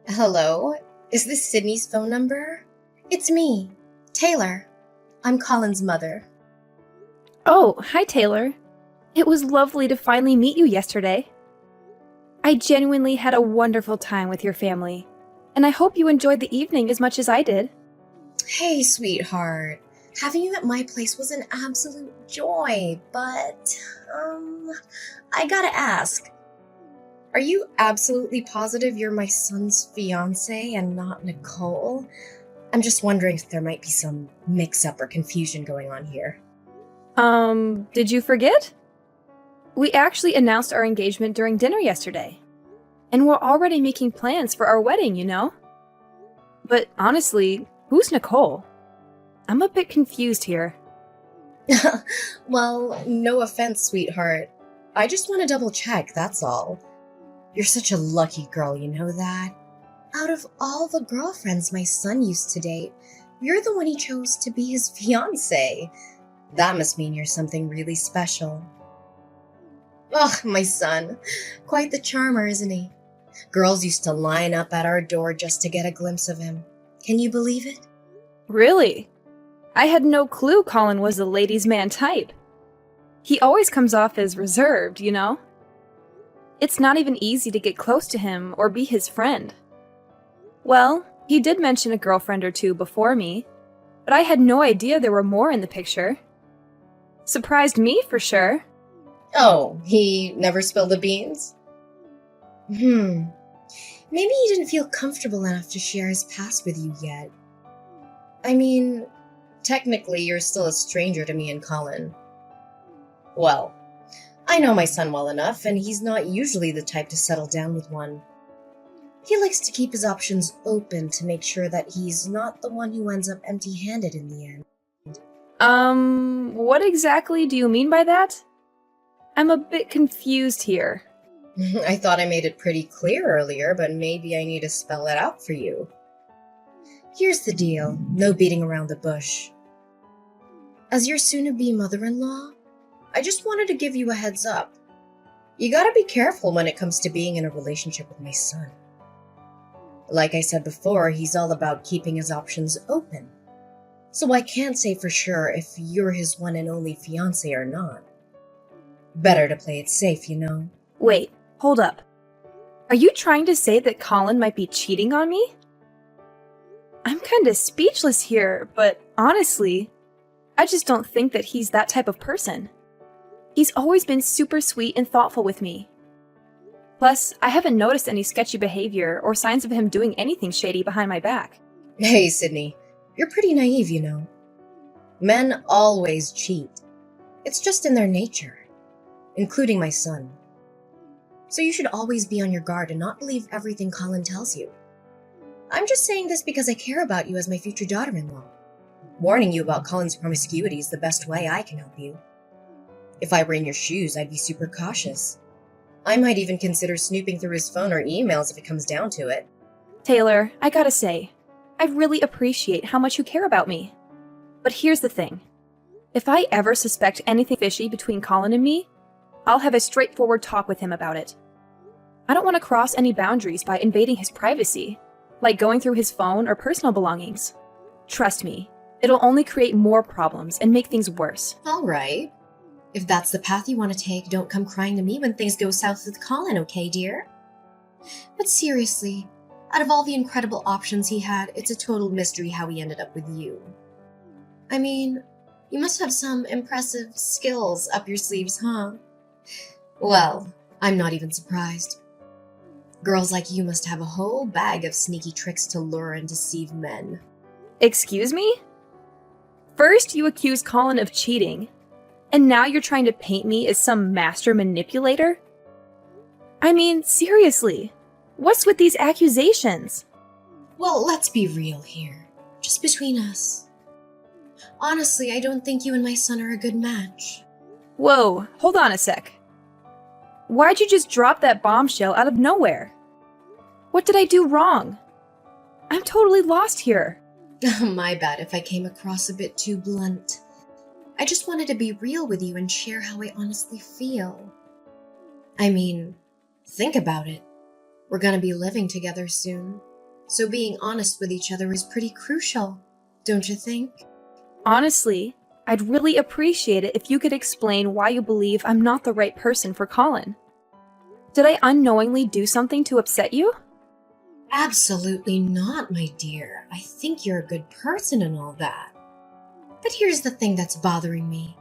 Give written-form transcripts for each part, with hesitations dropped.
Hello? Is this Sydney's phone number? It's me, Taylor. I'm Colin's mother. Oh, hi, Taylor. It was lovely to finally meet you yesterday. I genuinely had a wonderful time with your family, and I hope you enjoyed the evening as much as I did. Hey, sweetheart. Having you at my place was an absolute joy, but, I gotta ask. Are you absolutely positive you're my son's fiance and not Nicole? I'm just wondering if there might be some mix-up or confusion going on here. Did you forget? We actually announced our engagement during dinner yesterday, and we're already making plans for our wedding, you know? But honestly, who's Nicole? I'm a bit confused here. Well, no offense, sweetheart. I just want to double check, that's all. You're such a lucky girl, you know that? Out of all the girlfriends my son used to date, you're the one he chose to be his fiance. That must mean you're something really special. Ugh, my son. Quite the charmer, isn't he? Girls used to line up at our door just to get a glimpse of him. Can you believe it? Really? I had no clue Colin was the ladies' man type. He always comes off as reserved, you know? It's not even easy to get close to him or be his friend. Well, he did mention a girlfriend or two before me, but I had no idea there were more in the picture. Surprised me for sure. Oh, he never spilled the beans? Maybe he didn't feel comfortable enough to share his past with you yet. I mean, technically, you're still a stranger to me and Colin. Well, I know my son well enough, and he's not usually the type to settle down with one. He likes to keep his options open to make sure that he's not the one who ends up empty-handed in the end. What exactly do you mean by that? I'm a bit confused here. I thought I made it pretty clear earlier, but maybe I need to spell it out for you. Here's the deal, no beating around the bush. As your soon-to-be mother-in-law, I just wanted to give you a heads up. You gotta be careful when it comes to being in a relationship with my son. Like I said before, he's all about keeping his options open. So I can't say for sure if you're his one and only fiancé or not. Better to play it safe, you know. Wait, hold up. Are you trying to say that Colin might be cheating on me? I'm kinda speechless here, but honestly, I just don't think that he's that type of person. He's always been super sweet and thoughtful with me. Plus, I haven't noticed any sketchy behavior or signs of him doing anything shady behind my back. Hey, Sydney, you're pretty naive, you know. Men always cheat. It's just in their nature, including my son. So you should always be on your guard and not believe everything Colin tells you. I'm just saying this because I care about you as my future daughter-in-law. Warning you about Colin's promiscuity is the best way I can help you. If I were in your shoes, I'd be super cautious. I might even consider snooping through his phone or emails if it comes down to it. Taylor, I gotta say, I really appreciate how much you care about me. But here's the thing. If I ever suspect anything fishy between Colin and me, I'll have a straightforward talk with him about it. I don't want to cross any boundaries by invading his privacy, like going through his phone or personal belongings. Trust me, it'll only create more problems and make things worse. All right. If that's the path you want to take, don't come crying to me when things go south with Colin, okay, dear? But seriously, out of all the incredible options he had, it's a total mystery how he ended up with you. I mean, you must have some impressive skills up your sleeves, huh? Well, I'm not even surprised. Girls like you must have a whole bag of sneaky tricks to lure and deceive men. Excuse me? First, you accused Colin of cheating, and now you're trying to paint me as some master manipulator? I mean, seriously, what's with these accusations? Well, let's be real here. Just between us. Honestly, I don't think you and my son are a good match. Whoa, hold on a sec. Why'd you just drop that bombshell out of nowhere? What did I do wrong? I'm totally lost here. My bad if I came across a bit too blunt. I just wanted to be real with you and share how I honestly feel. I mean, think about it. We're gonna be living together soon. So being honest with each other is pretty crucial, don't you think? Honestly, I'd really appreciate it if you could explain why you believe I'm not the right person for Colin. Did I unknowingly do something to upset you? Absolutely not, my dear. I think you're a good person and all that. But here's the thing that's bothering me.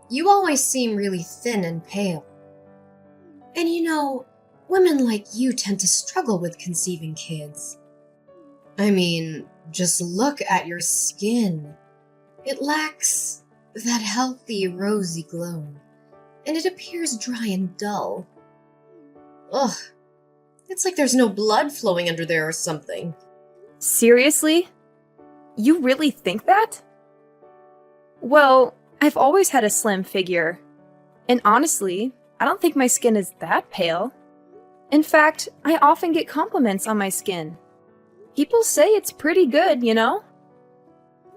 You always seem really thin and pale. And women like you tend to struggle with conceiving kids. I mean, just look at your skin. It lacks that healthy, rosy glow, and it appears dry and dull. Ugh, it's like there's no blood flowing under there or something. Seriously? You really think that? Well, I've always had a slim figure. And honestly, I don't think my skin is that pale. In fact, I often get compliments on my skin. People say it's pretty good, you know?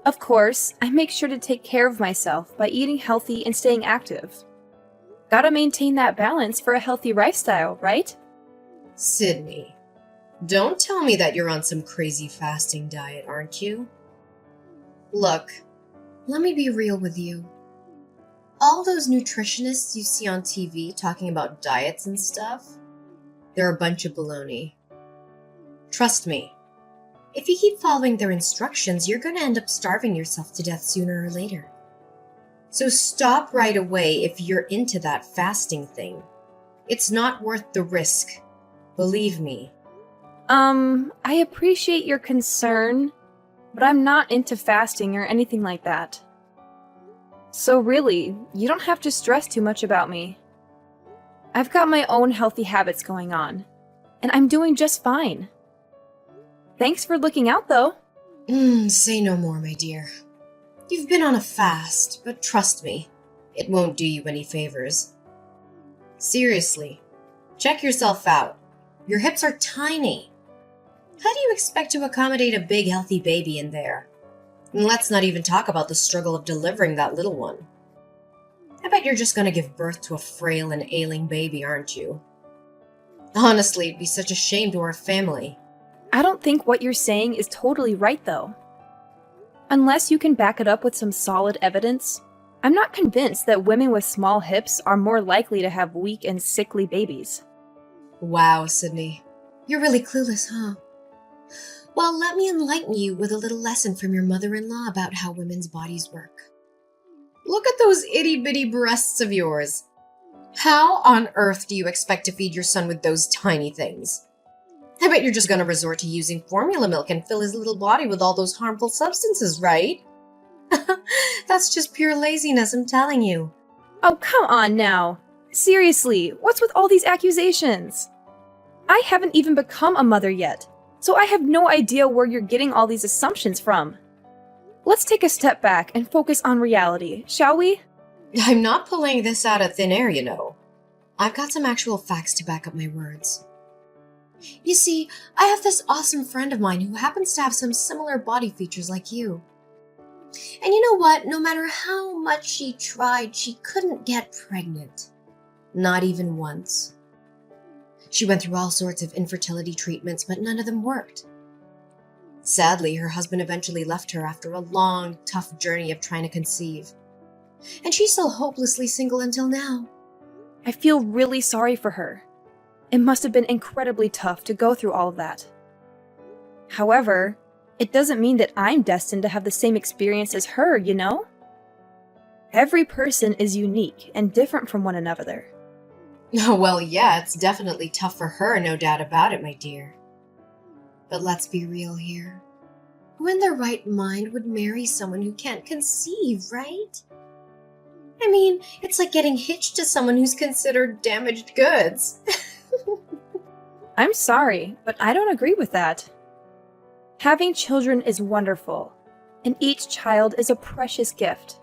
Of course, I make sure to take care of myself by eating healthy and staying active. Gotta maintain that balance for a healthy lifestyle, right? Sydney, don't tell me that you're on some crazy fasting diet, aren't you? Look, let me be real with you. All those nutritionists you see on TV talking about diets and stuff, they're a bunch of baloney. Trust me, if you keep following their instructions, you're going to end up starving yourself to death sooner or later. So stop right away if you're into that fasting thing. It's not worth the risk. Believe me. I appreciate your concern, but I'm not into fasting or anything like that. So really, you don't have to stress too much about me. I've got my own healthy habits going on, and I'm doing just fine. Thanks for looking out, though. Say no more, my dear. You've been on a fast, but trust me, it won't do you any favors. Seriously, check yourself out. Your hips are tiny. How do you expect to accommodate a big, healthy baby in there? And let's not even talk about the struggle of delivering that little one. I bet you're just going to give birth to a frail and ailing baby, aren't you? Honestly, it'd be such a shame to our family. I don't think what you're saying is totally right, though. Unless you can back it up with some solid evidence, I'm not convinced that women with small hips are more likely to have weak and sickly babies. Wow, Sydney. You're really clueless, huh? Well, let me enlighten you with a little lesson from your mother-in-law about how women's bodies work. Look at those itty-bitty breasts of yours. How on earth do you expect to feed your son with those tiny things? I bet you're just going to resort to using formula milk and fill his little body with all those harmful substances, right? That's just pure laziness, I'm telling you. Oh, come on now. Seriously, what's with all these accusations? I haven't even become a mother yet, so I have no idea where you're getting all these assumptions from. Let's take a step back and focus on reality, shall we? I'm not pulling this out of thin air, you know. I've got some actual facts to back up my words. You see, I have this awesome friend of mine who happens to have some similar body features like you. And you know what? No matter how much she tried, she couldn't get pregnant. Not even once. She went through all sorts of infertility treatments, but none of them worked. Sadly, her husband eventually left her after a long, tough journey of trying to conceive. And she's still hopelessly single until now. I feel really sorry for her. It must have been incredibly tough to go through all of that. However, it doesn't mean that I'm destined to have the same experience as her, you know? Every person is unique and different from one another. Oh, well, yeah, it's definitely tough for her, no doubt about it, my dear. But let's be real here. Who in their right mind would marry someone who can't conceive, right? I mean, it's like getting hitched to someone who's considered damaged goods. I'm sorry, but I don't agree with that. Having children is wonderful, and each child is a precious gift.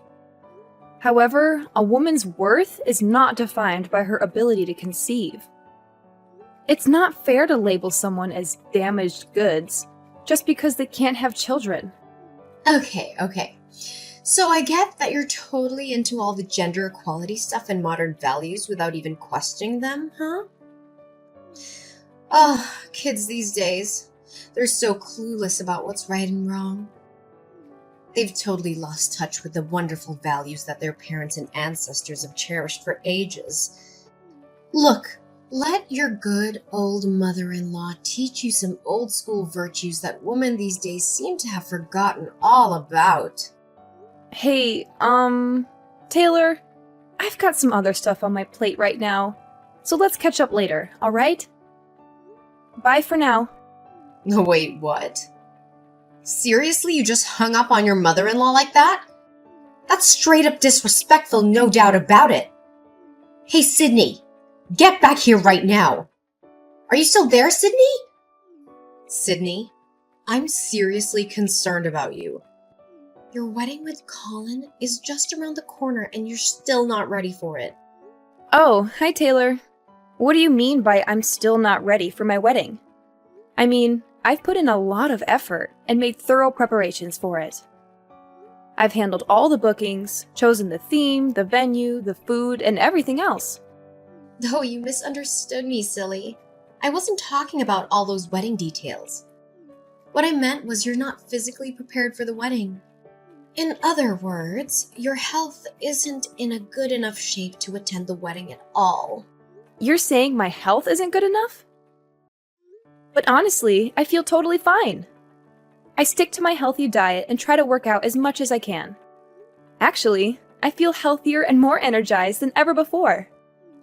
However, a woman's worth is not defined by her ability to conceive. It's not fair to label someone as damaged goods just because they can't have children. Okay. So I get that you're totally into all the gender equality stuff and modern values without even questioning them, huh? Oh, kids these days. They're so clueless about what's right and wrong. They've totally lost touch with the wonderful values that their parents and ancestors have cherished for ages. Look, let your good old mother-in-law teach you some old-school virtues that women these days seem to have forgotten all about. Hey, Taylor, I've got some other stuff on my plate right now, so let's catch up later, alright? Bye for now. Wait, what? Seriously, you just hung up on your mother-in-law like that? That's straight up disrespectful, no doubt about it. Hey, Sydney, get back here right now. Are you still there, Sydney? Sydney, I'm seriously concerned about you. Your wedding with Colin is just around the corner and you're still not ready for it. Oh, hi Taylor. What do you mean by I'm still not ready for my wedding? I mean, I've put in a lot of effort and made thorough preparations for it. I've handled all the bookings, chosen the theme, the venue, the food, and everything else. Oh, you misunderstood me, silly. I wasn't talking about all those wedding details. What I meant was you're not physically prepared for the wedding. In other words, your health isn't in a good enough shape to attend the wedding at all. You're saying my health isn't good enough? But honestly, I feel totally fine. I stick to my healthy diet and try to work out as much as I can. Actually, I feel healthier and more energized than ever before.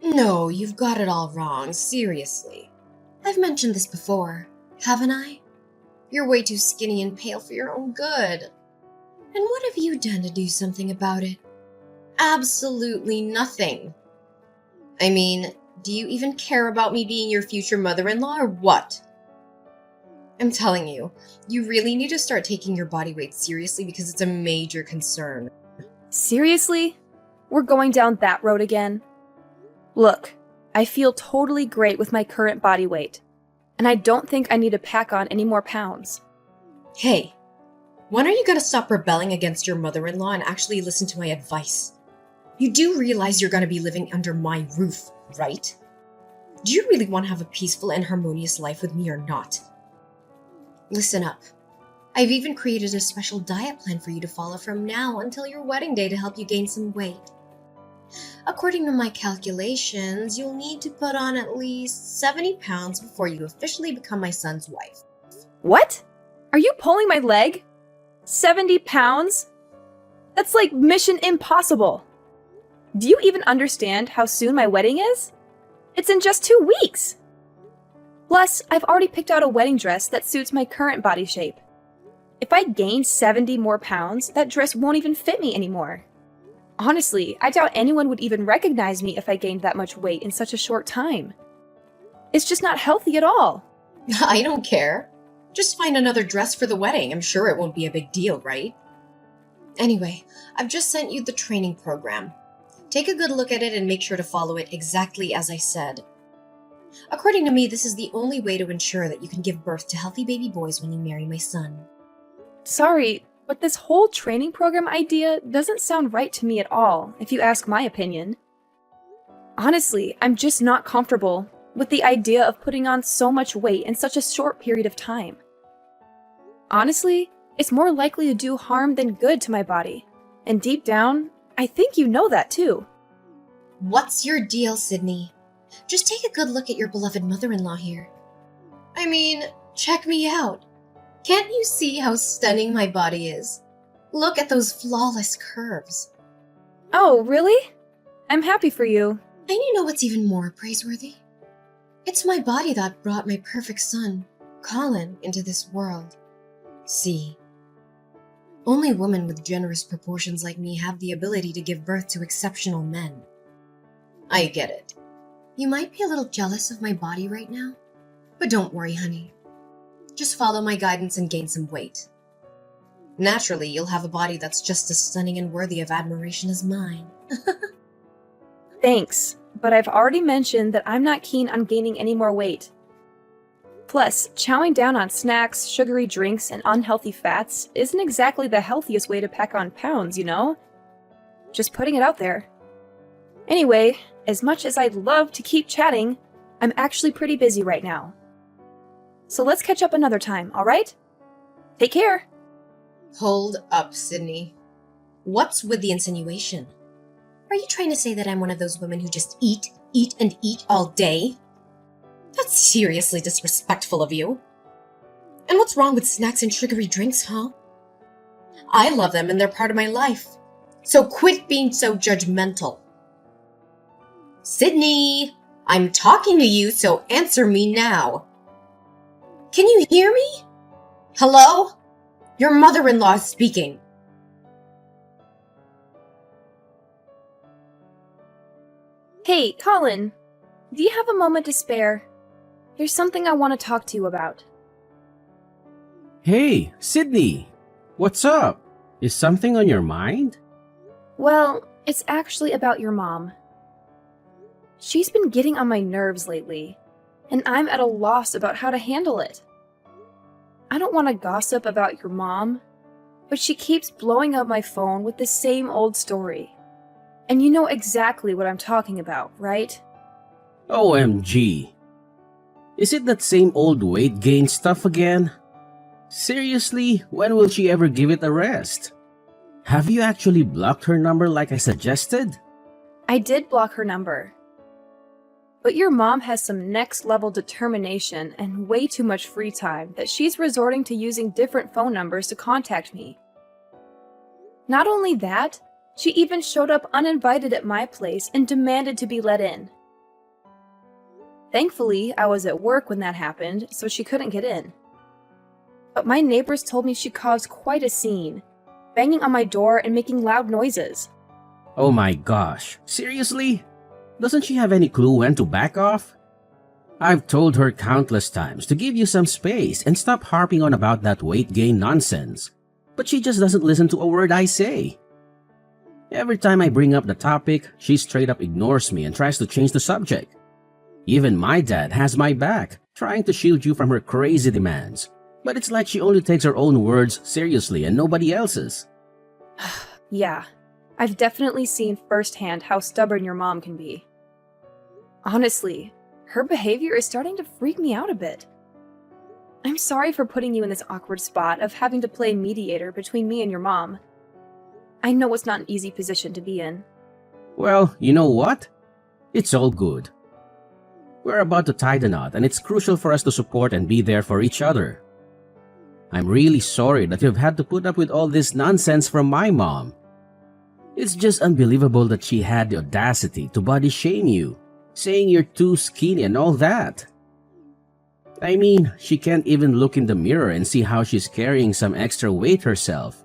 No, you've got it all wrong, seriously. I've mentioned this before, haven't I? You're way too skinny and pale for your own good. And what have you done to do something about it? Absolutely nothing. I mean, do you even care about me being your future mother-in-law or what? I'm telling you, you really need to start taking your body weight seriously because it's a major concern. Seriously? We're going down that road again? Look, I feel totally great with my current body weight, and I don't think I need to pack on any more pounds. Hey, when are you going to stop rebelling against your mother-in-law and actually listen to my advice? You do realize you're going to be living under my roof, right? Do you really want to have a peaceful and harmonious life with me or not? Listen up. I've even created a special diet plan for you to follow from now until your wedding day to help you gain some weight. According to my calculations, you'll need to put on at least 70 pounds before you officially become my son's wife. What? Are you pulling my leg? 70 pounds? That's like mission impossible. Do you even understand how soon my wedding is? It's in just 2 weeks. Plus, I've already picked out a wedding dress that suits my current body shape. If I gain 70 more pounds, that dress won't even fit me anymore. Honestly, I doubt anyone would even recognize me if I gained that much weight in such a short time. It's just not healthy at all. I don't care. Just find another dress for the wedding. I'm sure it won't be a big deal, right? Anyway, I've just sent you the training program. Take a good look at it and make sure to follow it exactly as I said. According to me, this is the only way to ensure that you can give birth to healthy baby boys when you marry my son. Sorry, but this whole training program idea doesn't sound right to me at all, if you ask my opinion. Honestly, I'm just not comfortable with the idea of putting on so much weight in such a short period of time. Honestly, it's more likely to do harm than good to my body. And deep down, I think you know that too. What's your deal, Sydney? Just take a good look at your beloved mother-in-law here. I mean, check me out. Can't you see how stunning my body is? Look at those flawless curves. Oh, really? I'm happy for you. And you know what's even more praiseworthy? It's my body that brought my perfect son, Colin, into this world. See, only women with generous proportions like me have the ability to give birth to exceptional men. I get it. You might be a little jealous of my body right now, but don't worry, honey. Just follow my guidance and gain some weight. Naturally, you'll have a body that's just as stunning and worthy of admiration as mine. Thanks, but I've already mentioned that I'm not keen on gaining any more weight. Plus, chowing down on snacks, sugary drinks, and unhealthy fats isn't exactly the healthiest way to pack on pounds, you know? Just putting it out there. Anyway, as much as I'd love to keep chatting, I'm actually pretty busy right now. So let's catch up another time, alright? Take care! Hold up, Sydney. What's with the insinuation? Are you trying to say that I'm one of those women who just eat, and eat all day? That's seriously disrespectful of you. And what's wrong with snacks and sugary drinks, huh? I love them and they're part of my life. So quit being so judgmental. Sydney, I'm talking to you, so answer me now. Can you hear me? Hello? Your mother-in-law is speaking. Hey, Colin, do you have a moment to spare? There's something I want to talk to you about. Hey, Sydney! What's up? Is something on your mind? Well, it's actually about your mom. She's been getting on my nerves lately, and I'm at a loss about how to handle it. I don't want to gossip about your mom, but she keeps blowing up my phone with the same old story. And you know exactly what I'm talking about, right? OMG. Is it that same old weight gain stuff again? Seriously, when will she ever give it a rest? Have you actually blocked her number like I suggested? I did block her number. But your mom has some next-level determination and way too much free time that she's resorting to using different phone numbers to contact me. Not only that, she even showed up uninvited at my place and demanded to be let in. Thankfully, I was at work when that happened, so she couldn't get in. But my neighbors told me she caused quite a scene, banging on my door and making loud noises. Oh my gosh, seriously? Doesn't she have any clue when to back off? I've told her countless times to give you some space and stop harping on about that weight gain nonsense, but she just doesn't listen to a word I say. Every time I bring up the topic, she straight up ignores me and tries to change the subject. Even my dad has my back, trying to shield you from her crazy demands, but it's like she only takes her own words seriously and nobody else's. Yeah, I've definitely seen firsthand how stubborn your mom can be. Honestly, her behavior is starting to freak me out a bit. I'm sorry for putting you in this awkward spot of having to play mediator between me and your mom. I know it's not an easy position to be in. Well, you know what? It's all good. We're about to tie the knot and it's crucial for us to support and be there for each other. I'm really sorry that you've had to put up with all this nonsense from my mom. It's just unbelievable that she had the audacity to body shame you, saying you're too skinny and all that. I mean, she can't even look in the mirror and see how she's carrying some extra weight herself.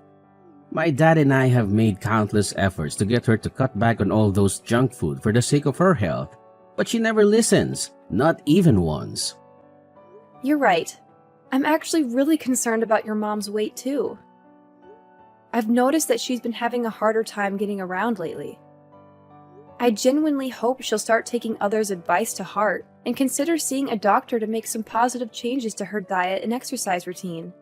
My dad and I have made countless efforts to get her to cut back on all those junk food for the sake of her health, but she never listens, not even once. You're right. I'm actually really concerned about your mom's weight too. I've noticed that she's been having a harder time getting around lately. I genuinely hope she'll start taking others' advice to heart and consider seeing a doctor to make some positive changes to her diet and exercise routine.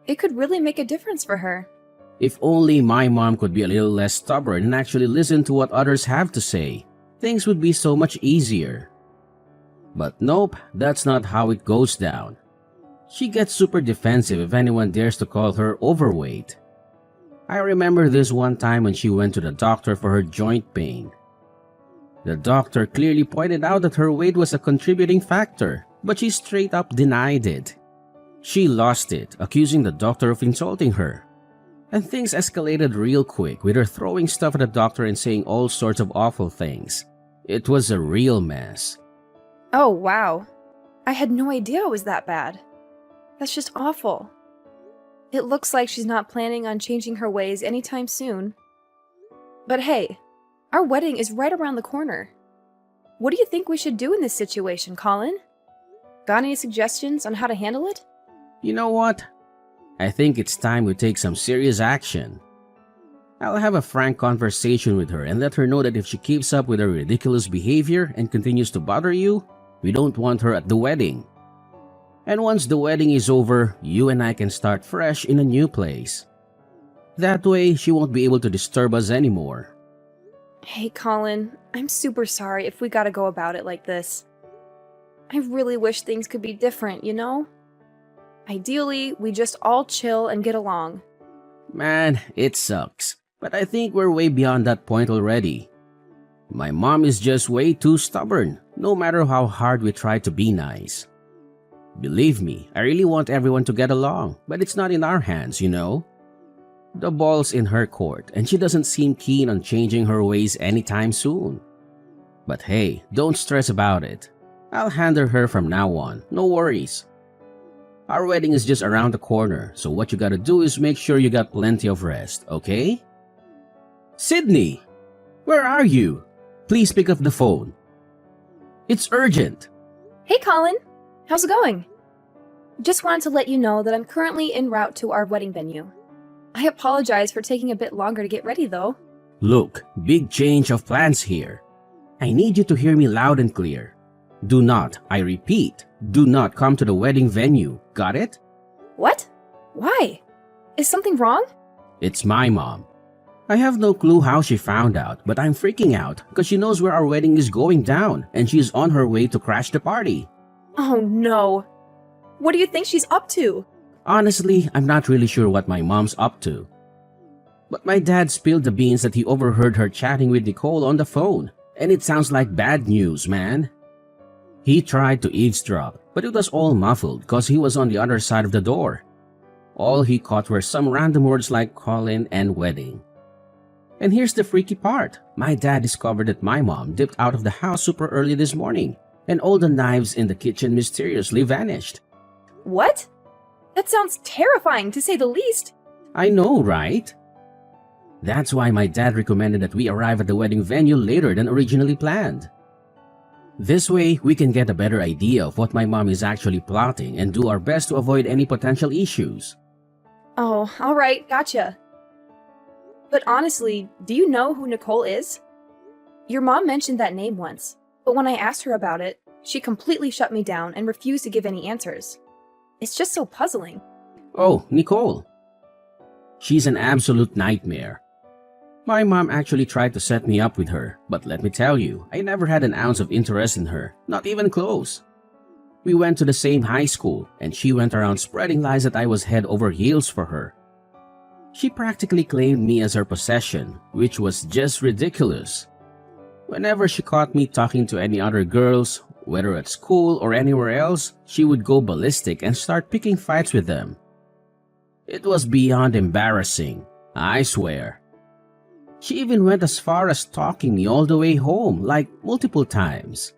It could really make a difference for her. If only my mom could be a little less stubborn and actually listen to what others have to say, things would be so much easier. But nope, that's not how it goes down. She gets super defensive if anyone dares to call her overweight. I remember this one time when she went to the doctor for her joint pain. The doctor clearly pointed out that her weight was a contributing factor, but she straight up denied it. She lost it, accusing the doctor of insulting her. And things escalated real quick with her throwing stuff at the doctor and saying all sorts of awful things. It was a real mess. Oh, wow. I had no idea it was that bad. That's just awful. It looks like she's not planning on changing her ways anytime soon. But hey, our wedding is right around the corner. What do you think we should do in this situation, Colin? Got any suggestions on how to handle it? You know what? I think it's time we take some serious action. I'll have a frank conversation with her and let her know that if she keeps up with her ridiculous behavior and continues to bother you, we don't want her at the wedding. And once the wedding is over, you and I can start fresh in a new place. That way, she won't be able to disturb us anymore. Hey, Colin, I'm super sorry if we gotta go about it like this. I really wish things could be different, you know? Ideally, we just all chill and get along. Man, it sucks. But I think we're way beyond that point already. My mom is just way too stubborn, no matter how hard we try to be nice. Believe me, I really want everyone to get along, but it's not in our hands, you know? The ball's in her court, and she doesn't seem keen on changing her ways anytime soon. But hey, don't stress about it. I'll handle her from now on, no worries. Our wedding is just around the corner, so what you gotta do is make sure you got plenty of rest, okay? Sydney! Where are you? Please pick up the phone. It's urgent. Hey, Colin! How's it going? Just wanted to let you know that I'm currently en route to our wedding venue. I apologize for taking a bit longer to get ready, though. Look, big change of plans here. I need you to hear me loud and clear. Do not, I repeat, do not come to the wedding venue. Got it? What? Why? Is something wrong? It's my mom. I have no clue how she found out, but I'm freaking out because she knows where our wedding is going down and she's on her way to crash the party. Oh no. What do you think she's up to? Honestly, I'm not really sure what my mom's up to. But my dad spilled the beans that he overheard her chatting with Nicole on the phone, and it sounds like bad news, man. He tried to eavesdrop, but it was all muffled because he was on the other side of the door. All he caught were some random words like Colin and wedding. And here's the freaky part. My dad discovered that my mom dipped out of the house super early this morning, and all the knives in the kitchen mysteriously vanished. What? That sounds terrifying, to say the least. I know, right? That's why my dad recommended that we arrive at the wedding venue later than originally planned. This way, we can get a better idea of what my mom is actually plotting and do our best to avoid any potential issues. Oh, alright, gotcha. But honestly, do you know who Nicole is? Your mom mentioned that name once, but when I asked her about it, she completely shut me down and refused to give any answers. It's just so puzzling. Oh, Nicole. She's an absolute nightmare. My mom actually tried to set me up with her, but let me tell you, I never had an ounce of interest in her, not even close. We went to the same high school, and she went around spreading lies that I was head over heels for her. She practically claimed me as her possession, which was just ridiculous. Whenever she caught me talking to any other girls, whether at school or anywhere else, she would go ballistic and start picking fights with them. It was beyond embarrassing, I swear. She even went as far as stalking me all the way home, like multiple times.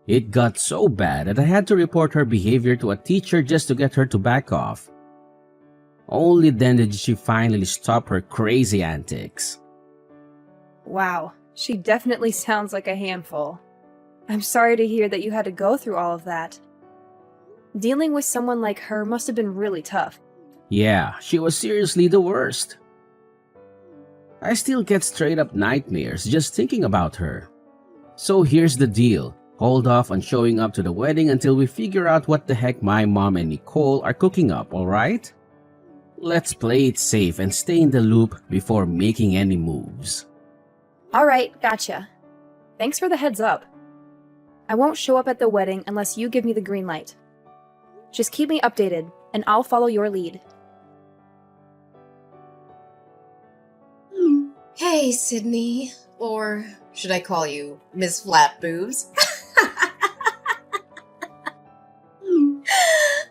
It got so bad that I had to report her behavior to a teacher just to get her to back off. Only then did she finally stop her crazy antics. Wow, she definitely sounds like a handful. I'm sorry to hear that you had to go through all of that. Dealing with someone like her must have been really tough. Yeah, she was seriously the worst. I still get straight up nightmares just thinking about her. So here's the deal. Hold off on showing up to the wedding until we figure out what the heck my mom and Nicole are cooking up, alright? Let's play it safe and stay in the loop before making any moves. Alright, gotcha. Thanks for the heads up. I won't show up at the wedding unless you give me the green light. Just keep me updated, and I'll follow your lead. Hey, Sydney. Or should I call you Miss Flat Boobs?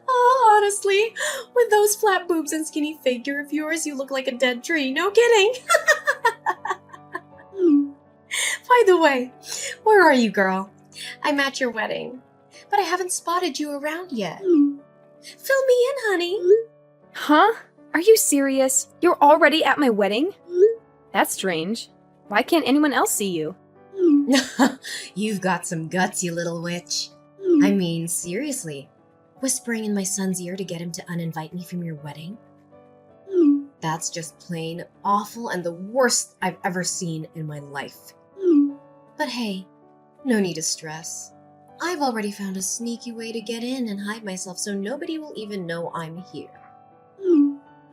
Oh, honestly, with those flat boobs and skinny figure of yours, you look like a dead tree. No kidding. By the way, where are you, girl? I'm at your wedding, but I haven't spotted you around yet. Fill me in, honey. Huh? Are you serious? You're already at my wedding? That's strange. Why can't anyone else see you? You've got some guts, you little witch. I mean, seriously. Whispering in my son's ear to get him to uninvite me from your wedding? That's just plain awful and the worst I've ever seen in my life. But hey, no need to stress. I've already found a sneaky way to get in and hide myself so nobody will even know I'm here.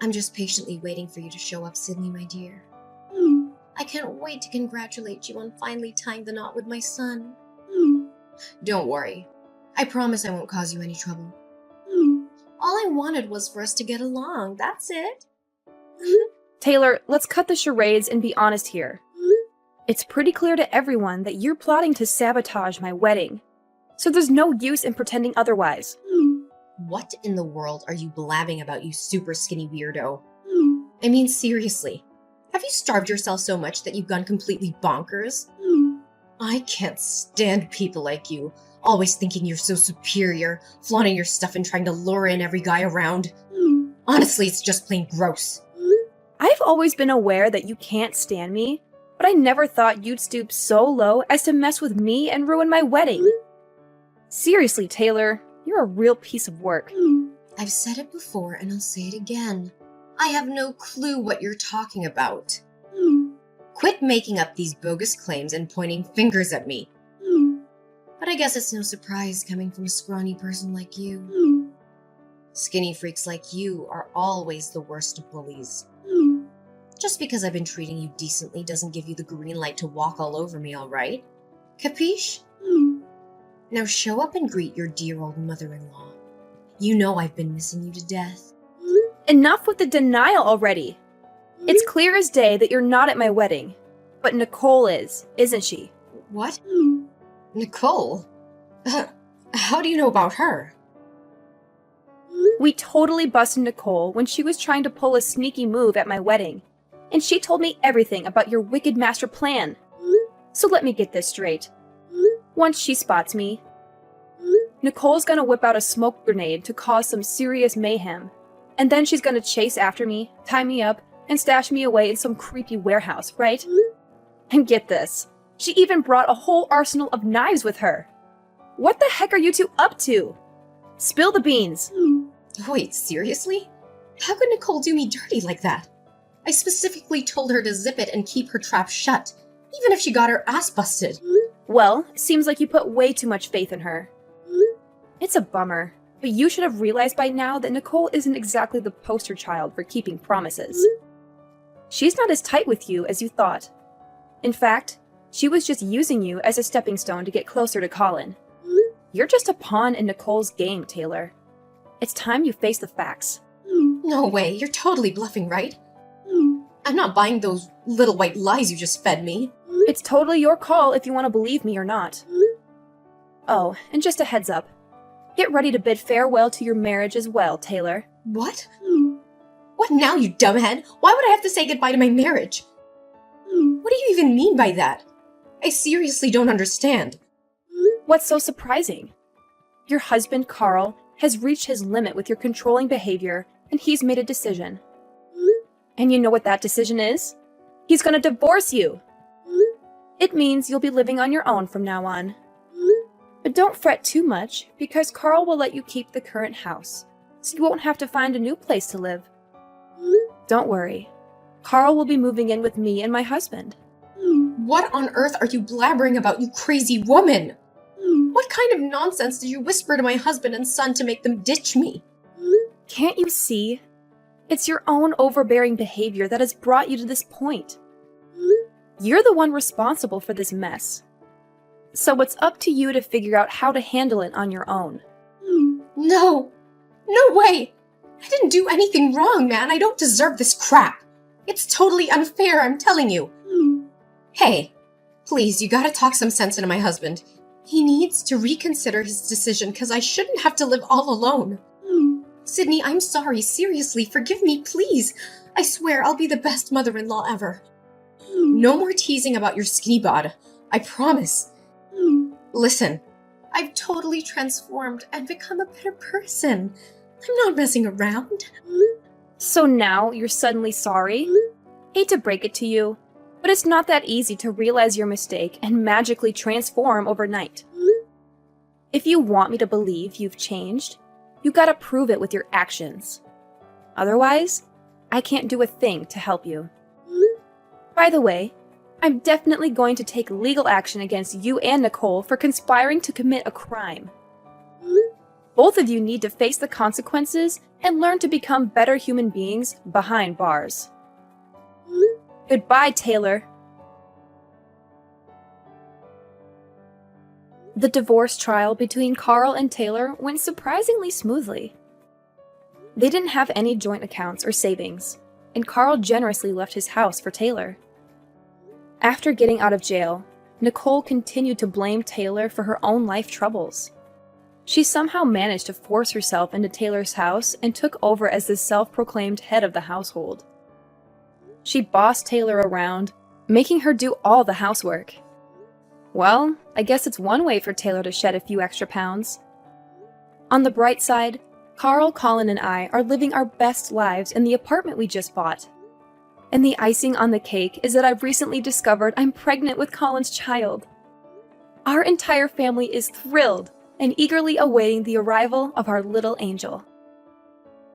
I'm just patiently waiting for you to show up, Sydney, my dear. I can't wait to congratulate you on finally tying the knot with my son. Don't worry, I promise I won't cause you any trouble. All I wanted was for us to get along, that's it. Taylor, let's cut the charades and be honest here. It's pretty clear to everyone that you're plotting to sabotage my wedding. So there's no use in pretending otherwise. What in the world are you blabbing about, you super skinny weirdo? I mean, seriously. Have you starved yourself so much that you've gone completely bonkers? I can't stand people like you, always thinking you're so superior, flaunting your stuff and trying to lure in every guy around. Honestly, it's just plain gross. I've always been aware that you can't stand me, but I never thought you'd stoop so low as to mess with me and ruin my wedding. Seriously, Taylor, you're a real piece of work. I've said it before and I'll say it again. I have no clue what you're talking about. Quit making up these bogus claims and pointing fingers at me. But I guess it's no surprise coming from a scrawny person like you. Skinny freaks like you are always the worst of bullies. Just because I've been treating you decently doesn't give you the green light to walk all over me, alright? Capiche? Now show up and greet your dear old mother-in-law. You know I've been missing you to death. Enough with the denial already. It's clear as day that you're not at my wedding. But Nicole is, isn't she? What? Nicole? How do you know about her? We totally busted Nicole when she was trying to pull a sneaky move at my wedding. And she told me everything about your wicked master plan. So let me get this straight. Once she spots me, Nicole's gonna whip out a smoke grenade to cause some serious mayhem. And then she's gonna chase after me, tie me up, and stash me away in some creepy warehouse, right? And get this, she even brought a whole arsenal of knives with her. What the heck are you two up to? Spill the beans. Wait, seriously? How could Nicole do me dirty like that? I specifically told her to zip it and keep her trap shut, even if she got her ass busted. Well, seems like you put way too much faith in her. It's a bummer, but you should have realized by now that Nicole isn't exactly the poster child for keeping promises. She's not as tight with you as you thought. In fact, she was just using you as a stepping stone to get closer to Colin. You're just a pawn in Nicole's game, Taylor. It's time you face the facts. No way, you're totally bluffing, right? I'm not buying those little white lies you just fed me. It's totally your call if you want to believe me or not. Oh, and just a heads up. Get ready to bid farewell to your marriage as well, Taylor. What? What now, you dumbhead? Why would I have to say goodbye to my marriage? What do you even mean by that? I seriously don't understand. What's so surprising? Your husband, Carl, has reached his limit with your controlling behavior, and he's made a decision. And you know what that decision is? He's gonna divorce you! It means you'll be living on your own from now on. But don't fret too much, because Carl will let you keep the current house, so you won't have to find a new place to live. Don't worry. Carl will be moving in with me and my husband. What on earth are you blabbering about, you crazy woman? What kind of nonsense did you whisper to my husband and son to make them ditch me? Can't you see? It's your own overbearing behavior that has brought you to this point. You're the one responsible for this mess. So it's up to you to figure out how to handle it on your own. No! No way! I didn't do anything wrong, man. I don't deserve this crap. It's totally unfair, I'm telling you. Hey, please, you gotta talk some sense into my husband. He needs to reconsider his decision because I shouldn't have to live all alone. Sydney, I'm sorry. Seriously, forgive me, please. I swear I'll be the best mother-in-law ever. No more teasing about your skinny bod. I promise. Listen, I've totally transformed and become a better person. I'm not messing around. So now you're suddenly sorry? Hate to break it to you, but it's not that easy to realize your mistake and magically transform overnight. If you want me to believe you've changed, you gotta prove it with your actions. Otherwise, I can't do a thing to help you. By the way, I'm definitely going to take legal action against you and Nicole for conspiring to commit a crime. Both of you need to face the consequences and learn to become better human beings behind bars. Goodbye, Taylor. The divorce trial between Carl and Taylor went surprisingly smoothly. They didn't have any joint accounts or savings, and Carl generously left his house for Taylor. After getting out of jail, Nicole continued to blame Taylor for her own life troubles. She somehow managed to force herself into Taylor's house and took over as the self-proclaimed head of the household. She bossed Taylor around, making her do all the housework. Well, I guess it's one way for Taylor to shed a few extra pounds. On the bright side, Carl, Colin, and I are living our best lives in the apartment we just bought. And the icing on the cake is that I've recently discovered I'm pregnant with Colin's child. Our entire family is thrilled and eagerly awaiting the arrival of our little angel.